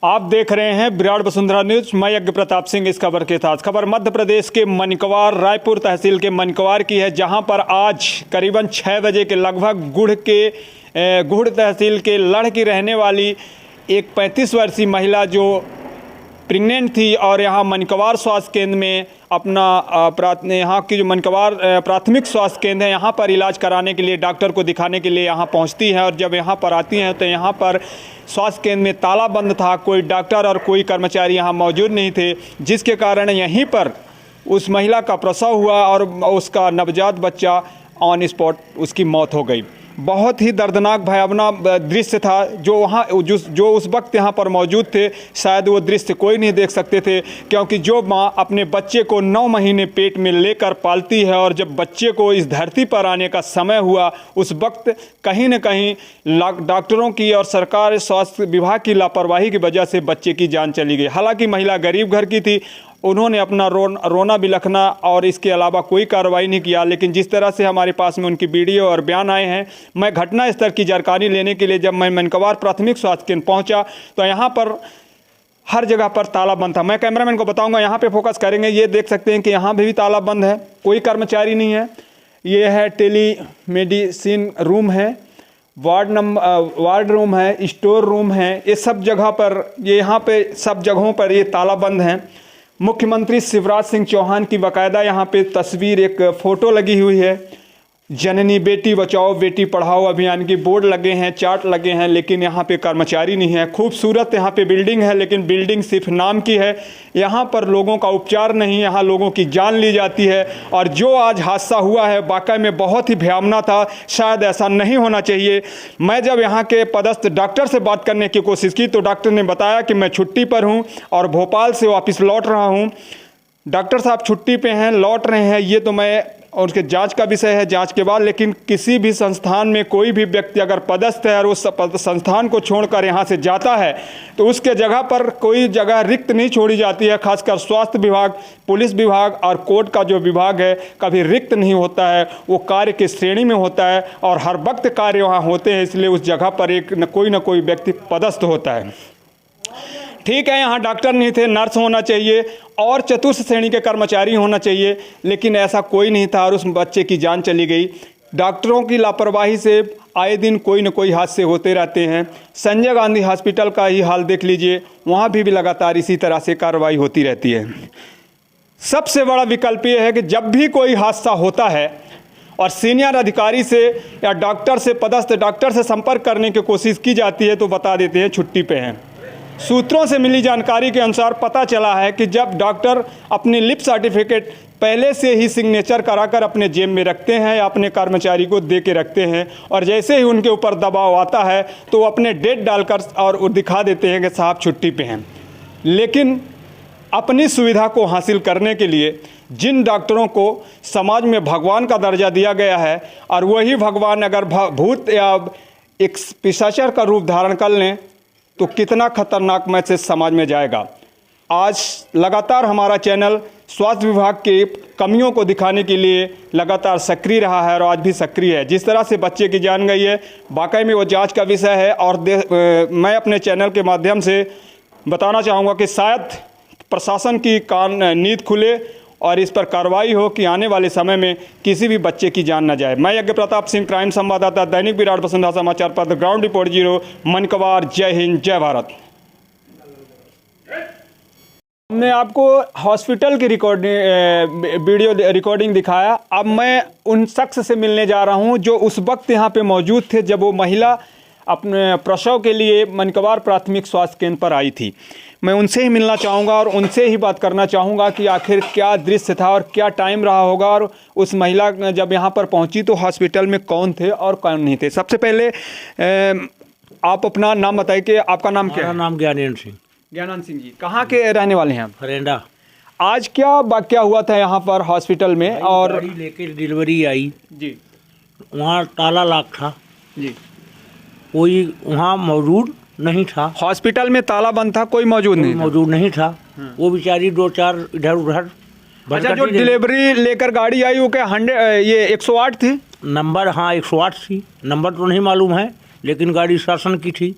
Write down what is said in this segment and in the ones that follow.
आप देख रहे हैं विराट वसुंधरा न्यूज। मैं यज्ञ प्रताप सिंह। इस खबर के साथ खबर मध्य प्रदेश के मनकवार रायपुर तहसील के मनकवार की है, जहां पर आज करीबन 6 बजे के लगभग गुढ़ तहसील के लड़ की रहने वाली एक 35 वर्षीय महिला जो प्रेग्नेंट थी और यहाँ मनकवार स्वास्थ्य केंद्र में अपना यहाँ की जो मनकवार प्राथमिक स्वास्थ्य केंद्र है, यहाँ पर इलाज कराने के लिए डॉक्टर को दिखाने के लिए यहाँ पहुँचती है। और जब यहाँ पर आती हैं तो यहाँ पर स्वास्थ्य केंद्र में ताला बंद था, कोई डॉक्टर और कोई कर्मचारी यहाँ मौजूद नहीं थे, जिसके कारण यहीं पर उस महिला का प्रसव हुआ और उसका नवजात बच्चा ऑन स्पॉट उसकी मौत हो गई। बहुत ही दर्दनाक भयावना दृश्य था जो उस वक्त यहाँ पर मौजूद थे। शायद वो दृश्य कोई नहीं देख सकते थे, क्योंकि जो माँ अपने बच्चे को 9 महीने पेट में लेकर पालती है और जब बच्चे को इस धरती पर आने का समय हुआ, उस वक्त कहीं न कहीं डॉक्टरों की और सरकार स्वास्थ्य विभाग की लापरवाही की वजह से बच्चे की जान चली गई। हालांकि महिला गरीब घर की थी, उन्होंने अपना रोना बिलखना और इसके अलावा कोई कार्रवाई नहीं किया। लेकिन जिस तरह से हमारे पास में उनकी वीडियो और बयान आए हैं, मैं घटना स्थल की जानकारी लेने के लिए जब मैं मनकवार प्राथमिक स्वास्थ्य केंद्र पहुंचा तो यहाँ पर हर जगह पर ताला बंद था। मैं कैमरामैन को बताऊंगा, यहाँ पे फोकस करेंगे। ये देख सकते हैं कि यहाँ भी ताला बंद है, कोई कर्मचारी नहीं है। ये है टेली मेडिसिन रूम है, वार्ड रूम है, स्टोर रूम है, ये सब जगह पर यहाँ पे सब जगहों पर ये ताला बंद हैं। मुख्यमंत्री शिवराज सिंह चौहान की बाकायदा यहाँ पे तस्वीर, एक फ़ोटो लगी हुई है। जननी बेटी बचाओ बेटी पढ़ाओ अभियान की बोर्ड लगे हैं, चार्ट लगे हैं, लेकिन यहाँ पे कर्मचारी नहीं है। खूबसूरत यहाँ पे बिल्डिंग है, लेकिन बिल्डिंग सिर्फ नाम की है। यहाँ पर लोगों का उपचार नहीं, यहाँ लोगों की जान ली जाती है। और जो आज हादसा हुआ है वाकई में बहुत ही भयावना था, शायद ऐसा नहीं होना चाहिए। मैं जब यहाँ के पदस्थ डॉक्टर से बात करने की कोशिश की तो डॉक्टर ने बताया कि मैं छुट्टी पर हूँ और भोपाल से वापस लौट रहा हूँ। डॉक्टर साहब छुट्टी पे हैं, लौट रहे हैं, ये तो मैं और उसके जांच का विषय है, जांच के बाद। लेकिन किसी भी संस्थान में कोई भी व्यक्ति अगर पदस्थ है और उस संस्थान को छोड़कर यहाँ से जाता है तो उसके जगह पर कोई जगह रिक्त नहीं छोड़ी जाती है। खासकर स्वास्थ्य विभाग, पुलिस विभाग और कोर्ट का जो विभाग है कभी रिक्त नहीं होता है, वो कार्य की श्रेणी में होता है और हर वक्त कार्य वहाँ होते हैं। इसलिए उस जगह पर कोई न कोई व्यक्ति पदस्थ होता है। ठीक है, यहाँ डॉक्टर नहीं थे, नर्स होना चाहिए और चतुर्थ श्रेणी के कर्मचारी होना चाहिए, लेकिन ऐसा कोई नहीं था और उस बच्चे की जान चली गई। डॉक्टरों की लापरवाही से आए दिन कोई न कोई हादसे होते रहते हैं। संजय गांधी हॉस्पिटल का ही हाल देख लीजिए, वहाँ भी लगातार इसी तरह से कार्रवाई होती रहती है। सबसे बड़ा विकल्प ये है कि जब भी कोई हादसा होता है और सीनियर अधिकारी से या डॉक्टर से, पदस्थ डॉक्टर से संपर्क करने की कोशिश की जाती है तो बता देते हैं छुट्टी पे हैं। सूत्रों से मिली जानकारी के अनुसार पता चला है कि जब डॉक्टर अपनी लिप सर्टिफिकेट पहले से ही सिग्नेचर कराकर अपने जेब में रखते हैं या अपने कर्मचारी को दे के रखते हैं और जैसे ही उनके ऊपर दबाव आता है तो वो अपने डेट डालकर और दिखा देते हैं कि साहब छुट्टी पे हैं। लेकिन अपनी सुविधा को हासिल करने के लिए जिन डॉक्टरों को समाज में भगवान का दर्जा दिया गया है और वही भगवान अगर भूत या एक पिशाचर का रूप धारण कर लें तो कितना खतरनाक मैसेज समाज में जाएगा। आज लगातार हमारा चैनल स्वास्थ्य विभाग के कमियों को दिखाने के लिए लगातार सक्रिय रहा है और आज भी सक्रिय है। जिस तरह से बच्चे की जान गई है वाकई में वो जांच का विषय है और मैं अपने चैनल के माध्यम से बताना चाहूँगा कि शायद प्रशासन की नींद खुले और इस पर कार्रवाई हो कि आने वाले समय में किसी भी बच्चे की जान न जाए। मैं यज्ञ प्रताप सिंह, क्राइम संवाददाता, दैनिक विराट वसुंधरा समाचार पत्र, ग्राउंड रिपोर्ट 0, मनकवार। जय हिंद, जय भारत। हमने आपको हॉस्पिटल की वीडियो रिकॉर्डिंग दिखाया। अब मैं उन शख्स से मिलने जा रहा हूं जो उस वक्त यहां पे मौजूद थे जब वो महिला अपने प्रसव के लिए मनकवार प्राथमिक स्वास्थ्य केंद्र पर आई थी। मैं उनसे ही मिलना चाहूँगा और उनसे ही बात करना चाहूँगा कि आखिर क्या दृश्य था और क्या टाइम रहा होगा और उस महिला जब यहाँ पर पहुँची तो हॉस्पिटल में कौन थे और कौन नहीं थे। सबसे पहले आप अपना नाम बताइए कि आपका नाम क्या है? नाम ज्ञानेंद्र सिंह। ज्ञानंद सिंह जी, कहाँ के रहने वाले हैं आप? फरेंडा। आज क्या वाकया हुआ था यहाँ पर हॉस्पिटल में? और गाड़ी लेके डिलीवरी आई जी, वहाँ ताला लॉक था जी, कोई वहाँ मौजूद नहीं था। हॉस्पिटल में ताला बंद था, कोई मौजूद नहीं था। वो बेचारी 2-4 इधर उधर। अच्छा, जो डिलीवरी लेकर गाड़ी आई वो क्या 108 थी? नंबर, हाँ 108 थी। नंबर तो नहीं मालूम है, लेकिन गाड़ी शासन की थी,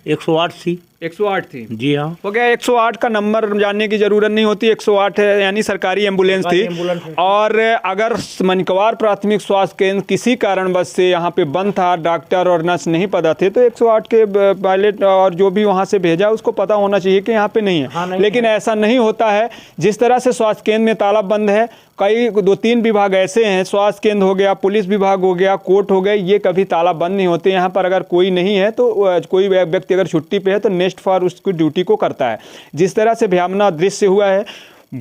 108 थी। 108 थी। जी हाँ। हो गया, 108 का नंबर जानने की जरूरत नहीं होती, 108 है यानी सरकारी एम्बुलेंस थी। एम्बुलेंस है। और अगर मनिकवार प्राथमिक स्वास्थ्य केंद्र किसी कारणवश से यहाँ पे बंद था, डॉक्टर और नर्स नहीं पता थे, तो 108 के पायलट और जो भी वहाँ से भेजा उसको पता होना चाहिए कि यहाँ पे नहीं है। हाँ, नहीं लेकिन है। ऐसा नहीं होता है। जिस तरह से स्वास्थ्य केंद्र में ताला बंद है, कई 2-3 विभाग ऐसे हैं, स्वास्थ्य केंद्र हो गया, पुलिस विभाग हो गया, कोर्ट हो गए, ये कभी ताला बंद नहीं होते। यहाँ पर अगर कोई नहीं है तो कोई व्यक्ति अगर छुट्टी पे है तो नेक्स्ट फॉर उसकी ड्यूटी को करता है। जिस तरह से भयावना दृश्य हुआ है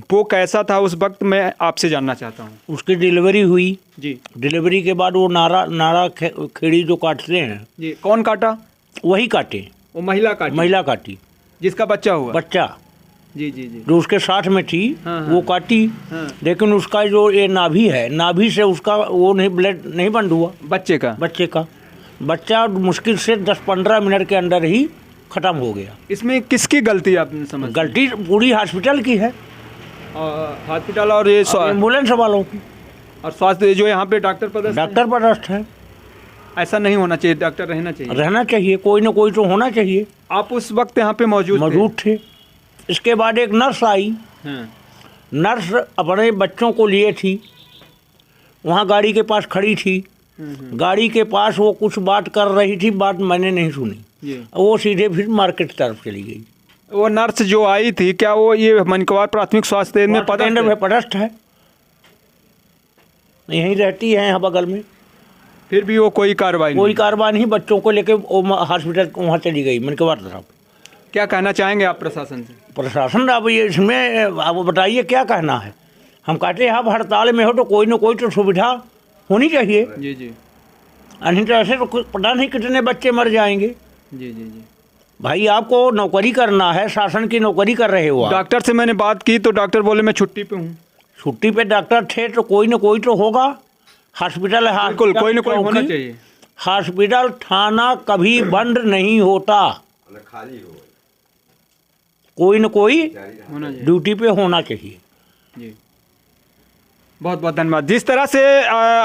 वो कैसा था उस वक्त, मैं आपसे जानना चाहता हूँ। उसकी डिलीवरी हुई जी डिलीवरी के बाद वो नारा खेड़ी जो काटते हैं, जी। कौन काटा? वही काटे, वो महिला काटी, महिला काटी, जिसका बच्चा हुआ। बच्चा जी जी जी। जो उसके साथ में थी, हाँ, हाँ। वो काटी। हाँ। लेकिन उसका जो ये नाभि है, नाभि से उसका वो नहीं, ब्लड नहीं बंद हुआ बच्चे का। बच्चा मुश्किल से 10-15 मिनट के अंदर ही खत्म हो गया। इसमें किसकी गलती आपने समझ? गलती पूरी हॉस्पिटल की है, हॉस्पिटल और ये एम्बुलेंस वालों की, और स्वास्थ्य जो यहाँ पे डॉक्टर पदस्थ हैं। डॉक्टर पदस्थ है। ऐसा नहीं होना चाहिए, डॉक्टर रहना चाहिए। रहना चाहिए, कोई ना कोई तो होना चाहिए। आप उस वक्त यहाँ पे मौजूद थे। इसके बाद एक नर्स आई। हाँ। नर्स अपने बच्चों को लिए थी, वहाँ गाड़ी के पास खड़ी थी। गाड़ी के पास वो कुछ बात कर रही थी, बात मैंने नहीं सुनी। वो सीधे फिर मार्केट तरफ चली गई। वो नर्स जो आई थी, क्या वो ये मनिकवार प्राथमिक स्वास्थ्य केंद्र में पदस्थ है? यहीं रहती है, यहाँ बगल में। फिर भी वो कोई कार्रवाई नहीं, बच्चों को लेके हॉस्पिटल वहाँ चली गई मनिकवार तरफ। क्या कहना चाहेंगे आप प्रशासन से? प्रशासन, अब ये इसमें आप बताइए क्या कहना है। हम कहते हैं आप हड़ताल में हो तो कोई ना कोई तो सुविधा होनी चाहिए। जी जी। नहीं तो ऐसे तो पता नहीं कितने बच्चे मर जाएंगे। जी जी जी। भाई आपको नौकरी करना है, शासन की नौकरी कर रहे हो। डॉक्टर से मैंने बात की तो डॉक्टर बोले मैं छुट्टी पे हूँ। छुट्टी पे डॉक्टर थे तो कोई ना कोई तो होगा। हॉस्पिटल है, बिल्कुल कोई ना कोई होना चाहिए। हॉस्पिटल थाना कभी बंद नहीं होता, कोई ना कोई ड्यूटी पे होना चाहिए। जी, बहुत बहुत धन्यवाद। जिस तरह से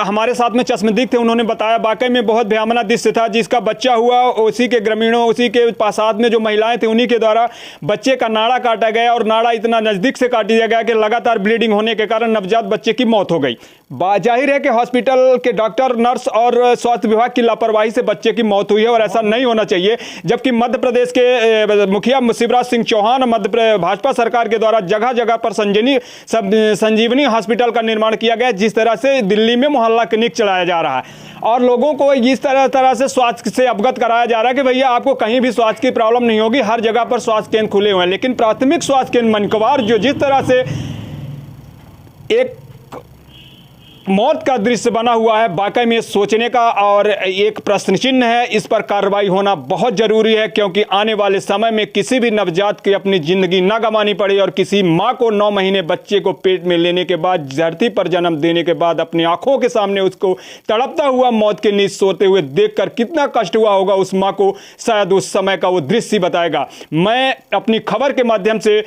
हमारे साथ में चश्मदीद थे, उन्होंने बताया वाकई में बहुत भयावना दृश्य था। जिसका बच्चा हुआ उसी के ग्रामीणों, उसी के साथ में जो महिलाएं थी उन्हीं के द्वारा बच्चे का नाड़ा काटा गया, और नाड़ा इतना नज़दीक से काट दिया गया कि लगातार ब्लीडिंग होने के कारण नवजात बच्चे की मौत हो गई। जाहिर है कि हॉस्पिटल के डॉक्टर, नर्स और स्वास्थ्य विभाग की लापरवाही से बच्चे की मौत हुई है, और ऐसा नहीं होना चाहिए। जबकि मध्य प्रदेश के मुखिया शिवराज सिंह चौहान, भाजपा सरकार के द्वारा जगह जगह पर संजीवनी हॉस्पिटल का निर्माण किया गया। जिस तरह से दिल्ली में मोहल्ला क्लिनिक चलाया जा रहा है और लोगों को इस तरह से स्वास्थ्य से अवगत कराया जा रहा है कि भैया आपको कहीं भी स्वास्थ्य की प्रॉब्लम नहीं होगी, हर जगह पर स्वास्थ्य केंद्र खुले हुए हैं। लेकिन प्राथमिक स्वास्थ्य केंद्र मनिकवार जो जिस तरह से एक मौत का दृश्य बना हुआ है, वाकई में सोचने का और एक प्रश्न चिन्ह है। इस पर कार्रवाई होना बहुत जरूरी है, क्योंकि आने वाले समय में किसी भी नवजात की अपनी जिंदगी ना गंवानी पड़े, और किसी माँ को 9 महीने बच्चे को पेट में लेने के बाद, धरती पर जन्म देने के बाद अपनी आंखों के सामने उसको तड़पता हुआ मौत के नीचे सोते हुए देखकर कितना कष्ट हुआ होगा उस माँ को, शायद उस समय का वो दृश्य बताएगा। मैं अपनी खबर के माध्यम से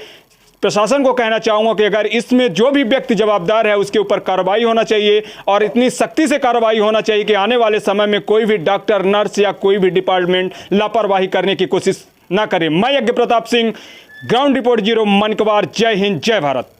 प्रशासन को कहना चाहूंगा कि अगर इसमें जो भी व्यक्ति जवाबदार है उसके ऊपर कार्रवाई होना चाहिए, और इतनी सख्ती से कार्रवाई होना चाहिए कि आने वाले समय में कोई भी डॉक्टर, नर्स या कोई भी डिपार्टमेंट लापरवाही करने की कोशिश ना करे। मैं यज्ञ प्रताप सिंह, ग्राउंड रिपोर्ट 0 मनिकवार। जय हिंद, जय भारत।